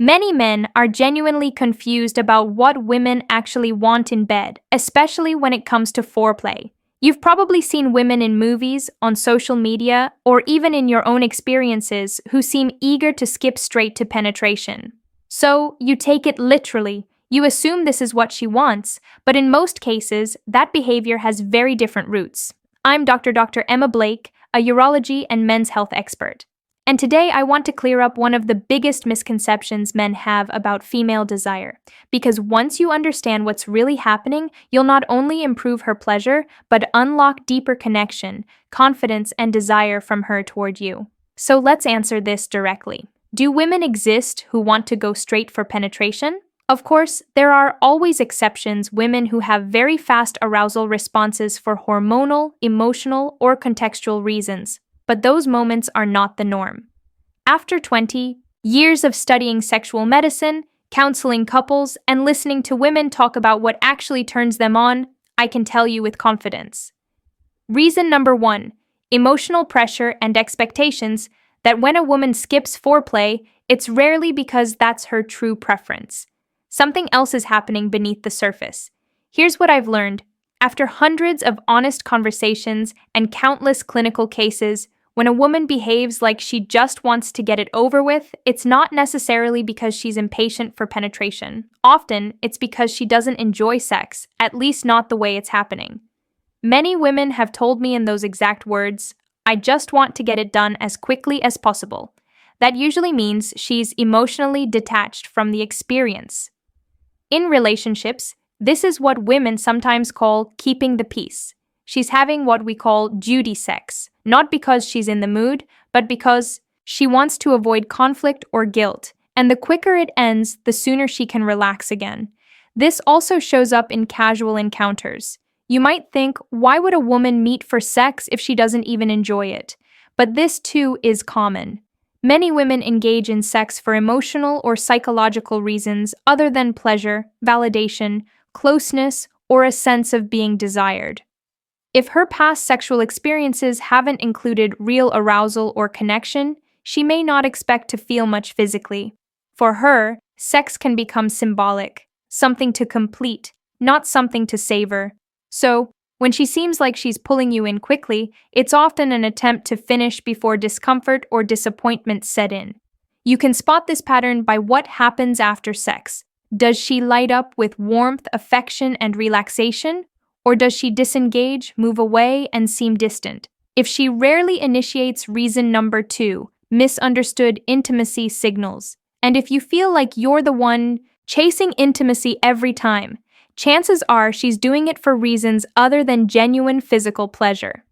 Many men are genuinely confused about what women actually want in bed, especially when it comes to foreplay. You've probably seen women in movies, on social media, or even in your own experiences who seem eager to skip straight to penetration. So, you take it literally. You assume this is what she wants, but in most cases, that behavior has very different roots. I'm Dr. Emma Blake, a urology and men's health expert. And today I want to clear up one of the biggest misconceptions men have about female desire. Because once you understand what's really happening, you'll not only improve her pleasure, but unlock deeper connection, confidence, and desire from her toward you. So let's answer this directly. Do women exist who want to go straight for penetration? Of course, there are always exceptions, women who have very fast arousal responses for hormonal, emotional, or contextual reasons. But those moments are not the norm. After 20 years of studying sexual medicine, counseling couples, and listening to women talk about what actually turns them on, I can tell you with confidence. Reason number 1, emotional pressure and expectations, that when a woman skips foreplay, it's rarely because that's her true preference. Something else is happening beneath the surface. Here's what I've learned. After hundreds of honest conversations and countless clinical cases, when a woman behaves like she just wants to get it over with, it's not necessarily because she's impatient for penetration. Often, it's because she doesn't enjoy sex, at least not the way it's happening. Many women have told me in those exact words, "I just want to get it done as quickly as possible." That usually means she's emotionally detached from the experience. In relationships, this is what women sometimes call keeping the peace. She's having what we call duty sex, not because she's in the mood, but because she wants to avoid conflict or guilt, and the quicker it ends, the sooner she can relax again. This also shows up in casual encounters. You might think, why would a woman meet for sex if she doesn't even enjoy it? But this too is common. Many women engage in sex for emotional or psychological reasons other than pleasure, validation, closeness, or a sense of being desired. If her past sexual experiences haven't included real arousal or connection, she may not expect to feel much physically. For her, sex can become symbolic, something to complete, not something to savor. So, when she seems like she's pulling you in quickly, it's often an attempt to finish before discomfort or disappointment set in. You can spot this pattern by what happens after sex. Does she light up with warmth, affection, and relaxation? Or does she disengage, move away, and seem distant? If she rarely initiates, reason number 2, misunderstood intimacy signals. And if you feel like you're the one chasing intimacy every time, chances are she's doing it for reasons other than genuine physical pleasure.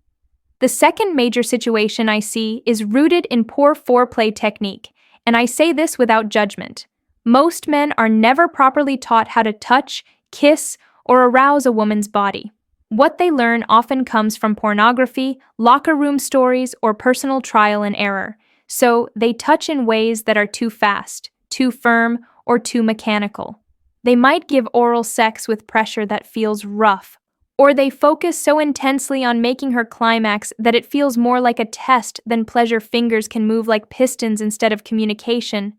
The second major situation I see is rooted in poor foreplay technique, and I say this without judgment. Most men are never properly taught how to touch, kiss, or arouse a woman's body. What they learn often comes from pornography, locker room stories, or personal trial and error. So they touch in ways that are too fast, too firm, or too mechanical. They might give oral sex with pressure that feels rough, or they focus so intensely on making her climax that it feels more like a test than pleasure. Fingers can move like pistons instead of communication.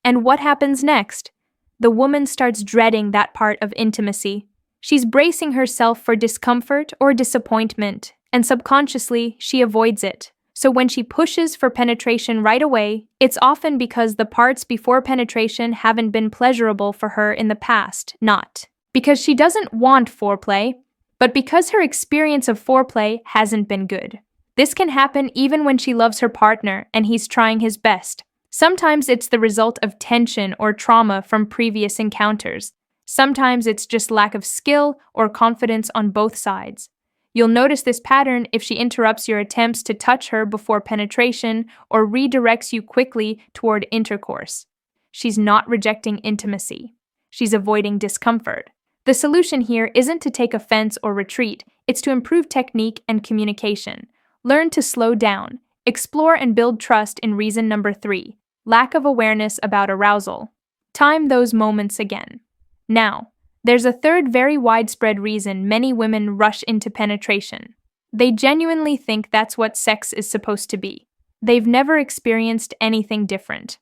And what happens next? The woman starts dreading that part of intimacy. She's bracing herself for discomfort or disappointment, and subconsciously, she avoids it. So when she pushes for penetration right away, it's often because the parts before penetration haven't been pleasurable for her in the past, not because she doesn't want foreplay, but because her experience of foreplay hasn't been good. This can happen even when she loves her partner and he's trying his best. Sometimes it's the result of tension or trauma from previous encounters. Sometimes it's just lack of skill or confidence on both sides. You'll notice this pattern if she interrupts your attempts to touch her before penetration or redirects you quickly toward intercourse. She's not rejecting intimacy. She's avoiding discomfort. The solution here isn't to take offense or retreat, it's to improve technique and communication. Learn to slow down. Explore and build trust in reason number 3, lack of awareness about arousal. Time those moments again. Now, there's a third very widespread reason many women rush into penetration. They genuinely think that's what sex is supposed to be. They've never experienced anything different.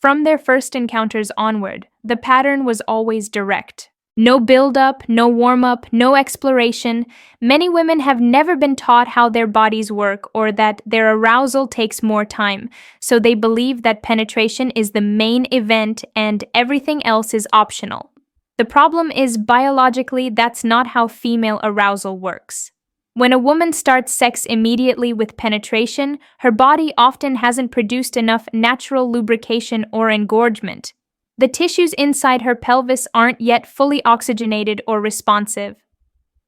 From their first encounters onward, the pattern was always direct. No build-up, no warm-up, no exploration. Many women have never been taught how their bodies work or that their arousal takes more time, so they believe that penetration is the main event and everything else is optional. The problem is biologically, that's not how female arousal works. When a woman starts sex immediately with penetration, her body often hasn't produced enough natural lubrication or engorgement. The tissues inside her pelvis aren't yet fully oxygenated or responsive.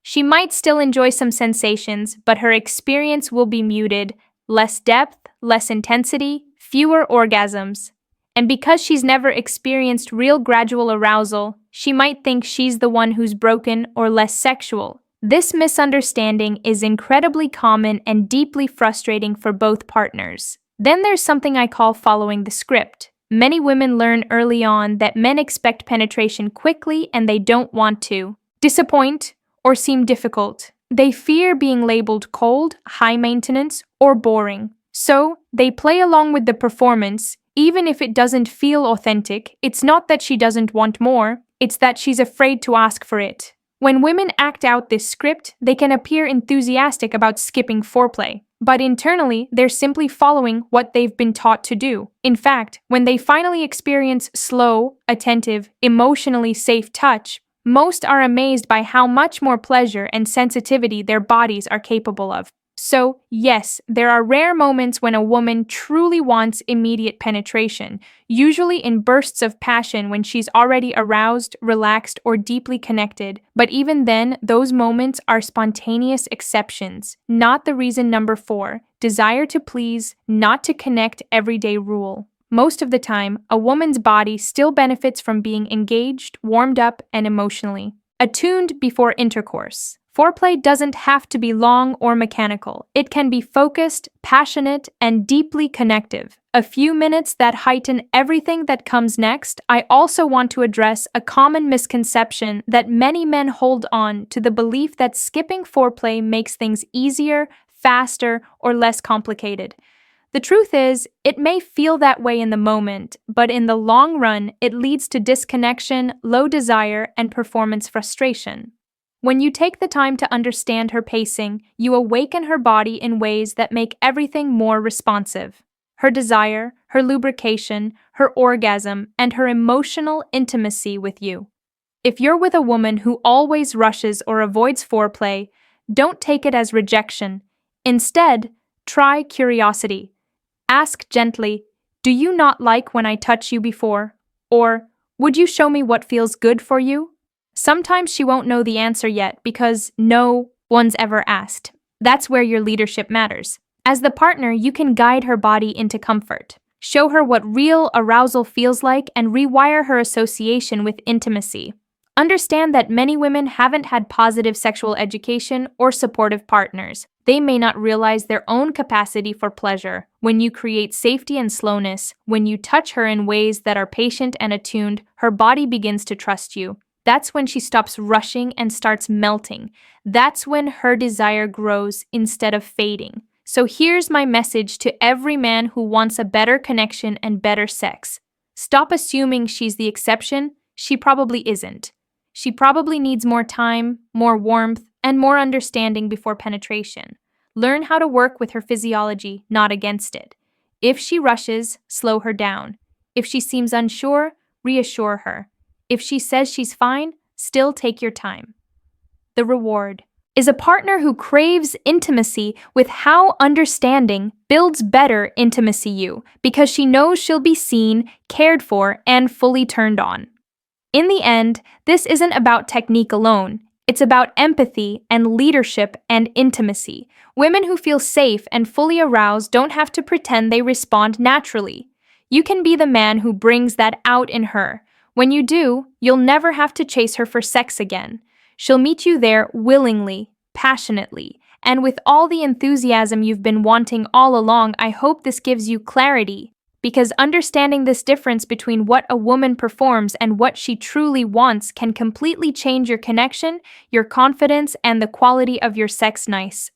She might still enjoy some sensations, but her experience will be muted, less depth, less intensity, fewer orgasms. And because she's never experienced real gradual arousal, she might think she's the one who's broken or less sexual. This misunderstanding is incredibly common and deeply frustrating for both partners. Then there's something I call following the script. Many women learn early on that men expect penetration quickly and they don't want to disappoint or seem difficult. They fear being labeled cold, high maintenance, or boring. So, they play along with the performance, even if it doesn't feel authentic. It's not that she doesn't want more, it's that she's afraid to ask for it. When women act out this script, they can appear enthusiastic about skipping foreplay. But internally, they're simply following what they've been taught to do. In fact, when they finally experience slow, attentive, emotionally safe touch, most are amazed by how much more pleasure and sensitivity their bodies are capable of. So, yes, there are rare moments when a woman truly wants immediate penetration, usually in bursts of passion when she's already aroused, relaxed, or deeply connected. But even then, those moments are spontaneous exceptions, not the reason. Number 4, desire to please, not to connect, everyday rule. Most of the time, a woman's body still benefits from being engaged, warmed up, and emotionally attuned before intercourse. Foreplay doesn't have to be long or mechanical. It can be focused, passionate, and deeply connective. A few minutes that heighten everything that comes next. I also want to address a common misconception that many men hold on to, the belief that skipping foreplay makes things easier, faster, or less complicated. The truth is, it may feel that way in the moment, but in the long run, it leads to disconnection, low desire, and performance frustration. When you take the time to understand her pacing, you awaken her body in ways that make everything more responsive. Her desire, her lubrication, her orgasm, and her emotional intimacy with you. If you're with a woman who always rushes or avoids foreplay, don't take it as rejection. Instead, try curiosity. Ask gently, "Do you not like when I touch you before?" Or, "Would you show me what feels good for you?" Sometimes she won't know the answer yet because no one's ever asked. That's where your leadership matters. As the partner, you can guide her body into comfort, show her what real arousal feels like, and rewire her association with intimacy. Understand that many women haven't had positive sexual education or supportive partners. They may not realize their own capacity for pleasure. When you create safety and slowness, when you touch her in ways that are patient and attuned, her body begins to trust you. That's when she stops rushing and starts melting. That's when her desire grows instead of fading. So here's my message to every man who wants a better connection and better sex. Stop assuming she's the exception. She probably isn't. She probably needs more time, more warmth, and more understanding before penetration. Learn how to work with her physiology, not against it. If she rushes, slow her down. If she seems unsure, reassure her. If she says she's fine, still take your time. The reward is a partner who craves intimacy with how understanding builds better intimacy you, because she knows she'll be seen, cared for, and fully turned on. In the end, this isn't about technique alone. It's about empathy and leadership and intimacy. Women who feel safe and fully aroused don't have to pretend they respond naturally. You can be the man who brings that out in her. When you do, you'll never have to chase her for sex again. She'll meet you there willingly, passionately, and with all the enthusiasm you've been wanting all along. I hope this gives you clarity, because understanding this difference between what a woman performs and what she truly wants can completely change your connection, your confidence, and the quality of your sex. Nice.